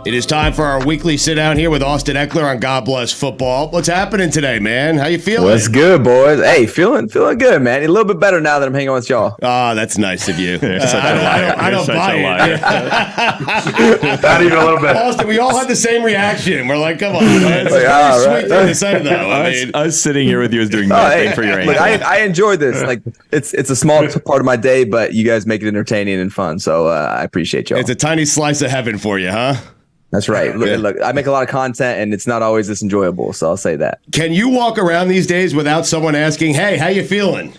It is time for our weekly sit down here with Austin Ekeler on God Bless Football. What's happening today, man? How you feeling? What's good, boys? Hey, feeling good, man. A little bit better now that I'm hanging out with y'all. Oh, that's nice of you. I don't buy it. Not even a little bit. Austin, we all had the same reaction. We're like, come on. It's a very sweet thing to say, though. Us sitting here with you is doing nothing for your look, I enjoy this. Like, it's a small part of my day, but you guys make it entertaining and fun. So I appreciate y'all. It's a tiny slice of heaven for you, huh? That's right. Look, I make a lot of content, and it's not always this enjoyable, so I'll say that. Can you walk around these days without someone asking, hey, how you feeling?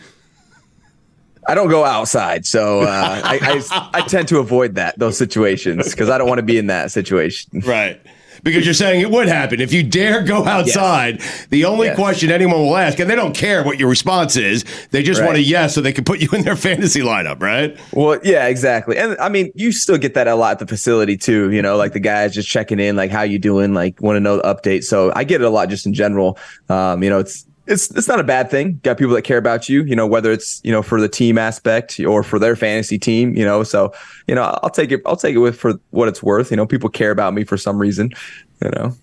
I don't go outside, so I tend to avoid those situations because I don't want to be in that situation. Right. Because you're saying it would happen. If you dare go outside, yes. The only question anyone will ask, and they don't care what your response is, they just want a yes so they can put you in their fantasy lineup, right? Well, yeah, exactly. And I mean, you still get that a lot at the facility too, you know, like the guys just checking in, like how you doing, like want to know the update. So I get it a lot just in general. You know, it's not a bad thing. Got people that care about you, you know, whether it's, you know, for the team aspect or for their fantasy team, you know, so, you know, I'll take it with for what it's worth. You know, people care about me for some reason, you know.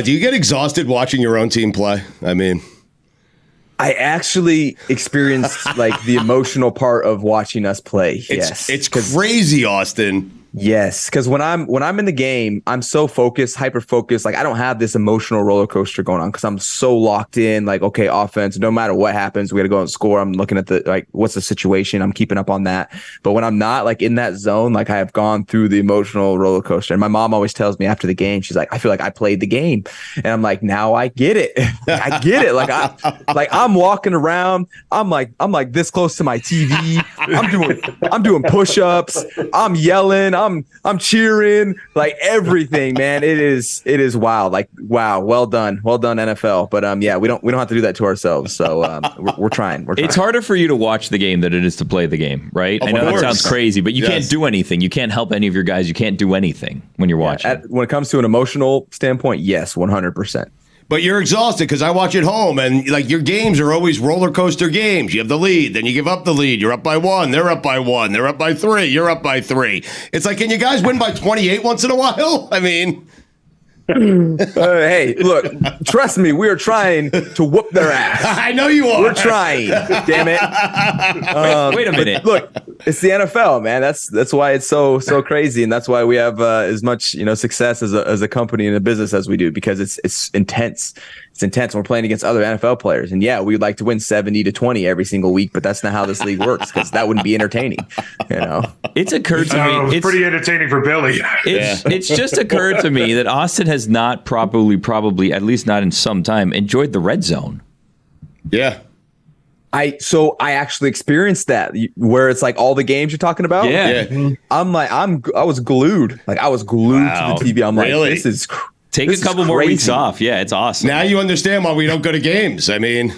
Do you get exhausted watching your own team play? I mean, I actually experienced like the emotional part of watching us play. It's crazy, Austin. Yes, because when I'm in the game, I'm so focused, hyper focused. Like I don't have this emotional roller coaster going on because I'm so locked in. Like, okay, offense. No matter what happens, we got to go and score. I'm looking at what's the situation. I'm keeping up on that. But when I'm not like in that zone, like I have gone through the emotional roller coaster. And my mom always tells me after the game, she's like, I feel like I played the game, and I'm like, now I get it. I get it. I'm walking around. I'm like this close to my TV. I'm doing push-ups. I'm yelling. I'm cheering, like everything, man. It is wild. Like, wow, well done, NFL. But yeah, we don't have to do that to ourselves. So we're trying. It's harder for you to watch the game than it is to play the game, right? I know that sounds crazy, but you can't do anything. You can't help any of your guys. You can't do anything when you're watching. When it comes to an emotional standpoint, yes, 100%. But you're exhausted because I watch at home, and like your games are always roller coaster games. You have the lead, then you give up the lead. You're up by 1. They're up by 1. They're up by 3. You're up by 3. It's like, can you guys win by 28 once in a while? I mean, hey, look, trust me, we are trying to whoop their ass. I know you are. We're trying. Damn it. Wait a minute. Look, it's the NFL, man. That's why it's so crazy, and that's why we have as much, you know, success as a company and a business as we do, because it's intense. It's intense. We're playing against other NFL players, and yeah, we'd like to win 70-20 every single week, but that's not how this league works, because that wouldn't be entertaining. You know, it's occurred to me. It was pretty entertaining for Billy. It's just occurred to me that Austin has not probably, at least not in some time, enjoyed the red zone. Yeah. I actually experienced that, where it's like all the games you're talking about. Yeah. I was glued. Like I was glued to the TV. I'm like, this is Take a couple more weeks off. Yeah, it's awesome. Now you understand why we don't go to games. I mean,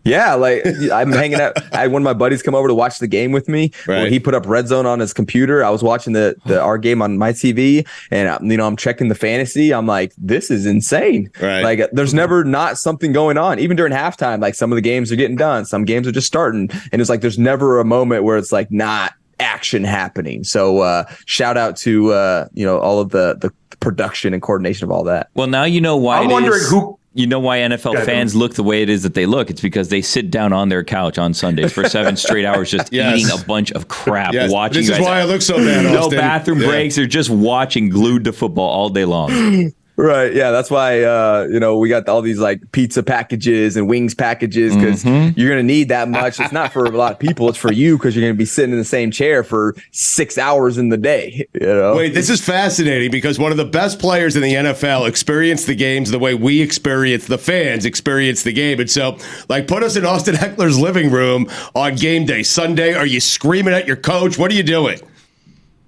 yeah, like I'm hanging out. I had one of my buddies come over to watch the game with me. Right. When he put up RedZone on his computer, I was watching our game on my TV, and you know, I'm checking the fantasy. I'm like, this is insane. Right. Like, there's never not something going on. Even during halftime, like some of the games are getting done, some games are just starting, and it's like there's never a moment where it's like not action happening. So shout out to you know, all of the production and coordination of all that. Well, now you know why. I'm wondering who. You know why NFL fans look the way it is that they look? It's because they sit down on their couch on Sundays for 7 straight hours just eating a bunch of crap, watching. This is why I look so bad, No Austin. bathroom breaks. They're just watching, glued to football all day long. Right. Yeah. That's why, you know, we got all these like pizza packages and wings packages, because you're going to need that much. It's not for a lot of people. It's for you, because you're going to be sitting in the same chair for 6 hours in the day. You know? Wait, this is fascinating, because one of the best players in the NFL experience the games the way we experience, the fans experience the game. And so, like, put us in Austin Ekeler's living room on game day, Sunday. Are you screaming at your coach? What are you doing?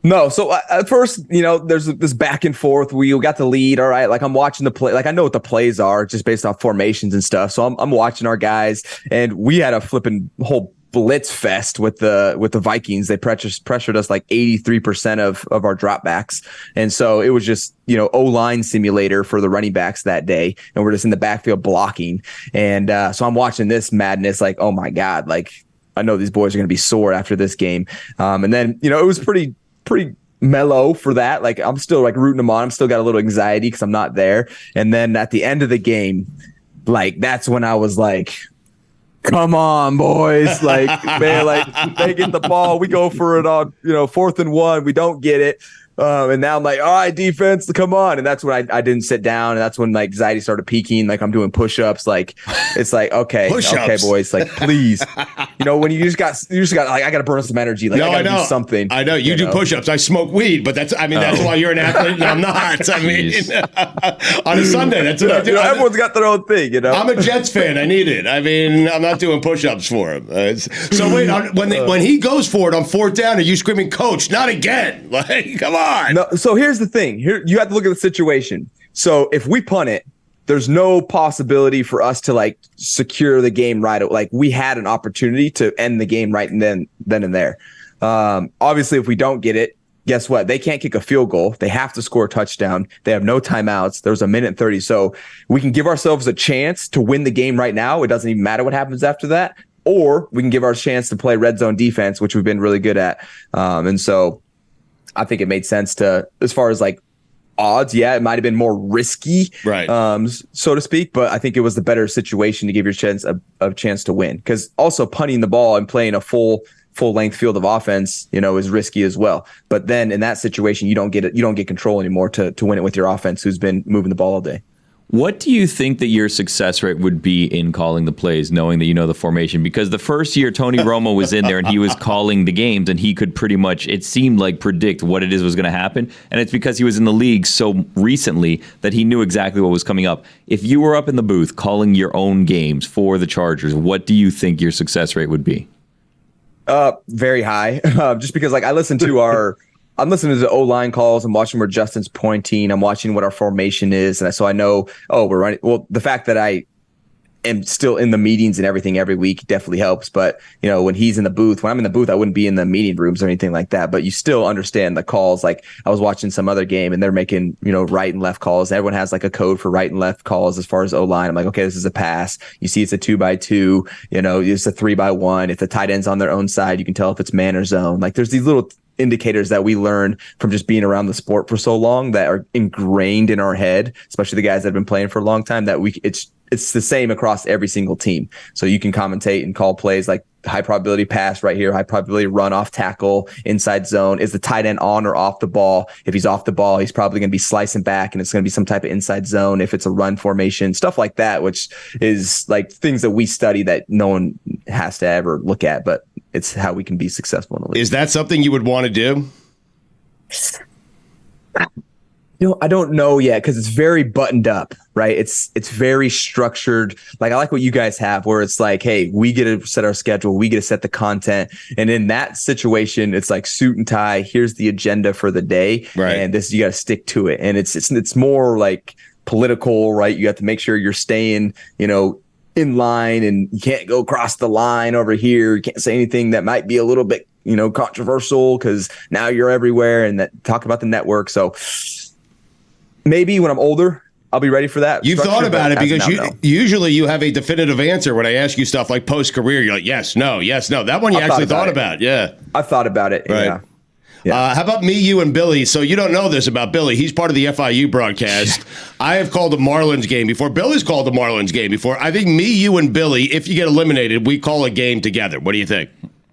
No. So at first, you know, there's this back and forth. We got the lead. All right. Like I'm watching the play. Like I know what the plays are just based off formations and stuff. So I'm watching our guys, and we had a flipping whole blitz fest with the Vikings. They pressured us like 83% of our dropbacks. And so it was just, you know, O-line simulator for the running backs that day. And we're just in the backfield blocking. And so I'm watching this madness like, oh my God, like I know these boys are going to be sore after this game. And then, you know, it was pretty mellow for that. Like I'm still like rooting them on. I'm still got a little anxiety because I'm not there. And then at the end of the game, like that's when I was like, come on, boys. Like, man, like they get the ball. We go for it on, 4th and 1. We don't get it. And now I'm like, all right, defense, come on. And that's when I didn't sit down. And that's when my anxiety started peaking. Like I'm doing push-ups. Like, it's like, okay, boys, like, please, when you just got like, I got to burn some energy. Like, I got to do something. I know you do push-ups. I smoke weed, but that's why you're an athlete and I'm not. I mean, on a Sunday, that's what I do. Everyone's got their own thing, I'm a Jets fan. I need it. I mean, I'm not doing push-ups for him. So wait, when he goes for it on 4th down, are you screaming, coach, not again? Like, come on. No, so here's the thing. Here you have to look at the situation. So if we punt it, there's no possibility for us to like secure the game right. Like we had an opportunity to end the game right and then and there. Obviously, if we don't get it, guess what? They can't kick a field goal. They have to score a touchdown. They have no timeouts. There's a minute and 30. So we can give ourselves a chance to win the game right now. It doesn't even matter what happens after that. Or we can give our chance to play red zone defense, which we've been really good at. And so I think it made sense to, as far as like odds, it might have been more risky, right? So to speak, but I think it was the better situation to give your chance a chance to win. Because also punting the ball and playing a full length field of offense, is risky as well. But then in that situation, you don't get control anymore to win it with your offense, who's been moving the ball all day. What do you think that your success rate would be in calling the plays, knowing that you know the formation? Because the first year Tony Romo was in there and he was calling the games and he could pretty much, it seemed like, predict what it is was going to happen. And it's because he was in the league so recently that he knew exactly what was coming up. If you were up in the booth calling your own games for the Chargers, what do you think your success rate would be? Very high. Just because like I'm listening to the O-line calls. I'm watching where Justin's pointing. I'm watching what our formation is. And so I know, we're running. Well, the fact that I am still in the meetings and everything every week definitely helps. But, when he's in the booth, when I'm in the booth, I wouldn't be in the meeting rooms or anything like that. But you still understand the calls. Like I was watching some other game and they're making, right and left calls. Everyone has like a code for right and left calls as far as O-line. I'm like, okay, this is a pass. You see it's a 2x2, it's a 3x1. If the tight end's on their own side, you can tell if it's man or zone. Like there's these little indicators that we learn from just being around the sport for so long that are ingrained in our head, especially the guys that have been playing for a long time, that it's the same across every single team. So you can commentate and call plays like high probability pass right here, high probability run off tackle, inside zone. Is the tight end on or off the ball? If he's off the ball, he's probably going to be slicing back and it's going to be some type of inside zone. If it's a run formation, stuff like that, which is like things that we study that no one has to ever look at, but it's how we can be successful in the league. Is that something you would want to do? I don't know yet because it's very buttoned up, right? It's very structured. Like I like what you guys have where it's like, hey, we get to set our schedule. We get to set the content. And in that situation, it's like suit and tie. Here's the agenda for the day. Right. And you got to stick to it. And it's more like political, right? You have to make sure you're staying, in line and you can't go across the line over here. You can't say anything that might be a little bit, controversial because now you're everywhere and talk about the network. So maybe when I'm older, I'll be ready for that. You've thought about it because usually you have a definitive answer when I ask you stuff like post-career. You're like, yes, no, yes, no. That one you actually thought about. Yeah. I've thought about it. Right. Yeah. How about me, you, and Billy? So you don't know this about Billy. He's part of the FIU broadcast. I have called a Marlins game before. Billy's called a Marlins game before. I think me, you, and Billy, if you get eliminated, we call a game together. What do you think?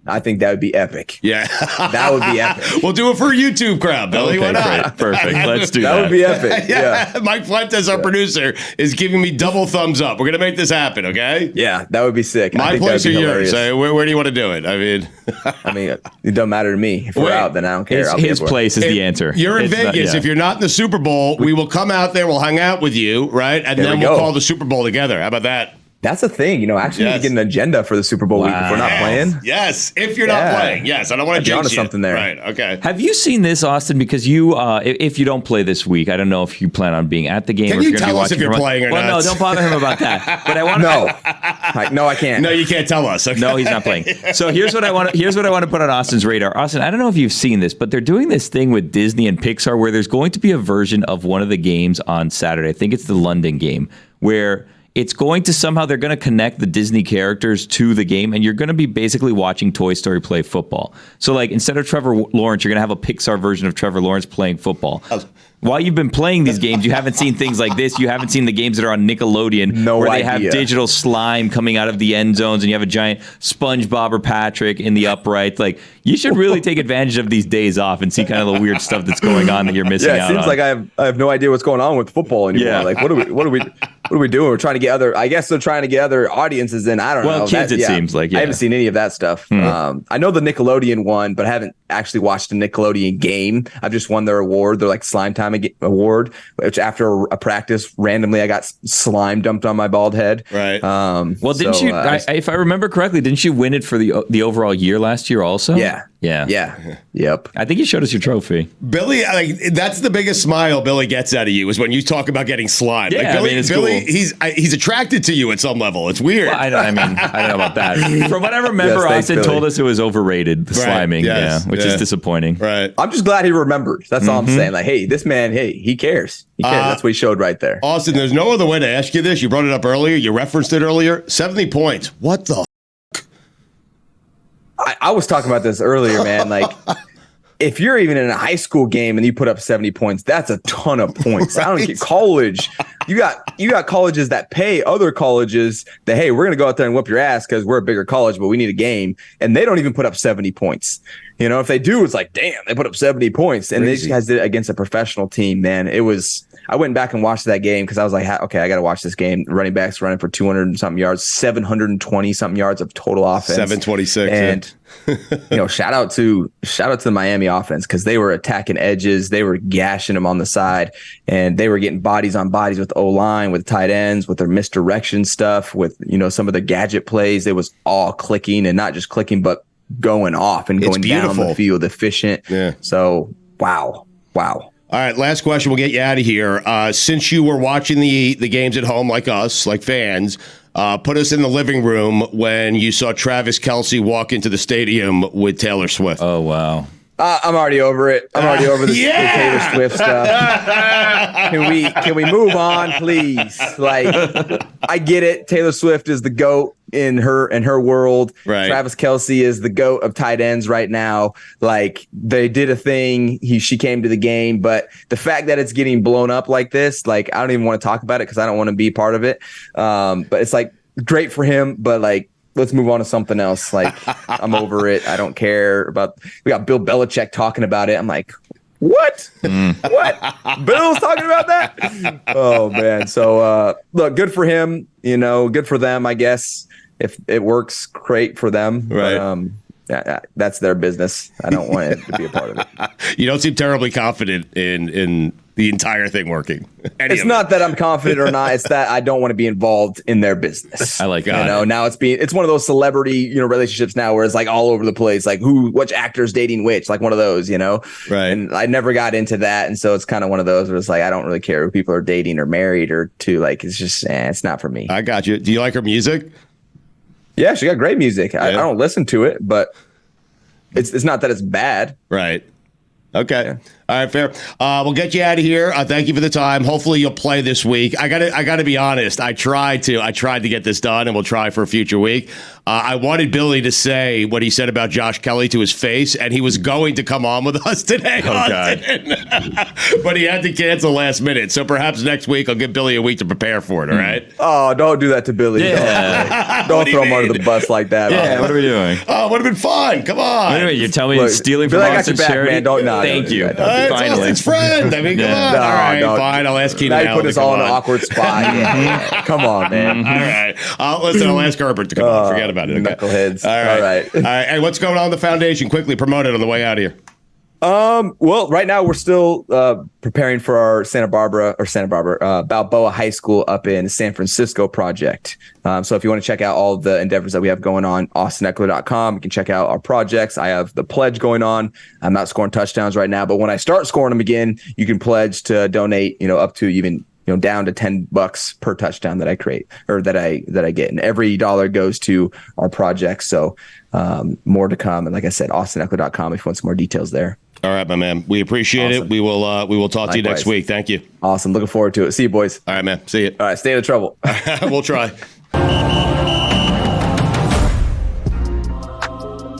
I think that would be epic. Yeah. That would be epic. We'll do it for a YouTube crowd, Billy. Okay, Why not? Perfect. Let's do that. That would be epic. Yeah. Mike Fuentes, our producer, is giving me double thumbs up. We're going to make this happen, okay? Yeah, that would be sick. My place or yours? Where do you want to do it? I mean, it doesn't matter to me. If we're out, then I don't care. His place is the answer. You're in Vegas. If you're not in the Super Bowl, we will come out there. We'll hang out with you, right? And then we'll call the Super Bowl together. How about that? That's a thing, actually we need to get an agenda for the Super Bowl week if we're not playing. Yes, if you're not playing. Yes, I don't want to jinx you. Something there. Right, okay. Have you seen this, Austin? Because you, if you don't play this week, I don't know if you plan on being at the game. Can or you if you're tell us if you're playing or not? Well, no, don't bother him about that. But I want to. No, I can't. No, you can't tell us. Okay. No, he's not playing. So here's what I want to put on Austin's radar. Austin, I don't know if you've seen this, but they're doing this thing with Disney and Pixar where there's going to be a version of one of the games on Saturday. I think it's the London game where it's going to somehow, they're going to connect the Disney characters to the game, and you're going to be basically watching Toy Story play football. So like instead of Trevor Lawrence, you're going to have a Pixar version of Trevor Lawrence playing football. While you've been playing these games, you haven't seen things like this. You haven't seen the games that are on Nickelodeon where they have digital slime coming out of the end zones and you have a giant SpongeBob or Patrick in the upright. Like, you should really take advantage of these days off and see kind of the weird stuff that's going on that you're missing out on. Yeah, it seems like I have no idea what's going on with football anymore. Yeah. Like, what are we doing? We're trying to get I guess they're trying to get other audiences in. I don't know. Well, kids, it seems like. I haven't seen any of that stuff. I know the Nickelodeon one, but I haven't actually watched a Nickelodeon game. I've just won their award. They're like Slime Time Award, which after a practice, randomly I got slime dumped on my bald head. Right. Well, didn't you? If I remember correctly, didn't you win it for the overall year last year also? Yeah. Yep. I think you showed us your trophy. Billy, like, that's the biggest smile Billy gets out of you is when you talk about getting slime. Yeah, like, Billy, I mean, it's Billy, cool. he's attracted to you at some level. It's weird. Well, I don't know about that. From what I remember, thanks, Austin Billy. told us it was overrated, the sliming, which is disappointing. Right. I'm just glad he remembered. That's all I'm saying. Like, hey, this man, he cares. He cares. That's what he showed right there. Austin, there's no other way to ask you this. You brought it up earlier. You referenced it earlier. 70 points. What the? I was talking about this earlier, man. Like, if you're even in a high school game and you put up 70 points, that's a ton of points. I don't get college. You got colleges that pay other colleges that, hey, we're going to go out there and whoop your ass because we're a bigger college, but we need a game. And they don't even put up 70 points. You know, if they do, it's like, damn, they put up 70 points. And these guys did it against a professional team, man. I went back and watched that game because I was like, okay, I got to watch this game. Running backs running for 200 and something yards, 720 something yards of total offense. 726. And shout out to the Miami offense because they were attacking edges, they were gashing them on the side, and they were getting bodies on bodies with O-line, with tight ends, with their misdirection stuff, with some of the gadget plays. It was all clicking, and not just clicking, but going off and going down the field efficient. Yeah. So wow. All right, last question. We'll get you out of here. Since you were watching the games at home like us, like fans, put us in the living room when you saw Travis Kelce walk into the stadium with Taylor Swift. Oh, wow. I'm already over it. I'm already over the Taylor Swift stuff. Can we move on, please? Like, I get it. Taylor Swift is the GOAT in her world. Right. Travis Kelce is the GOAT of tight ends right now. Like, they did a thing. She came to the game, but the fact that it's getting blown up like this, like, I don't even want to talk about it because I don't want to be part of it. But it's like great for him, but like, let's move on to something else. Like, I'm over it. I don't care about. We got Bill Belichick talking about it. I'm like, what? What? Bill's talking about that? Oh man. So look, good for him. Good for them. I guess if it works, great for them. Right. But, that's their business. I don't want it to be a part of it. You don't seem terribly confident in the entire thing working. It's not that I'm confident or not. It's that I don't want to be involved in their business. I like that. Now it's one of those celebrity, relationships now where it's like all over the place, like which actor's dating which, like one of those, Right. And I never got into that. And so it's kind of one of those where it's like, I don't really care who people are dating or married or to, like, it's just, it's not for me. I got you. Do you like her music? Yeah, she got great music. I don't listen to it, but it's not that it's bad. Right. Okay. Yeah. All right, fair. We'll get you out of here. Thank you for the time. Hopefully you'll play this week. I gotta be honest. I tried to get this done, and we'll try for a future week. I wanted Billy to say what he said about Josh Kelly to his face, and he was going to come on with us today. But he had to cancel last minute. So perhaps next week I'll give Billy a week to prepare for it. All right. Oh, don't do that to Billy. Yeah. Don't throw him under the bus like that. Yeah. What are we doing? Oh, it would have been fun. Come on. Wait, you're telling me stealing from Billy, I got Austin's your back, charity? Man. Don't Thank you. It's Austin's friend. I mean, come on. No, all right, no. fine. I'll ask Keenan. Now you put us all in an awkward spot. Yeah. Come on, man. All right. Listen, I'll ask Herbert to come on. Forget about it. Okay? Knuckleheads. All right. Hey, what's going on in the foundation? Quickly promote it on the way out of here. Well, right now we're still preparing for our Balboa High School up in San Francisco project. So if you want to check out all of the endeavors that we have going on, austinekeler.com, you can check out our projects. I have the pledge going on. I'm not scoring touchdowns right now, but when I start scoring them again, you can pledge to donate, up to even down to $10 per touchdown that I create or that I get. And every dollar goes to our project. So more to come. And like I said, austinekeler.com if you want some more details there. All right, my man. We appreciate it. We will talk to you next week. Thank you. Awesome. Looking forward to it. See you, boys. All right, man. See you. All right. Stay out of trouble. We'll try.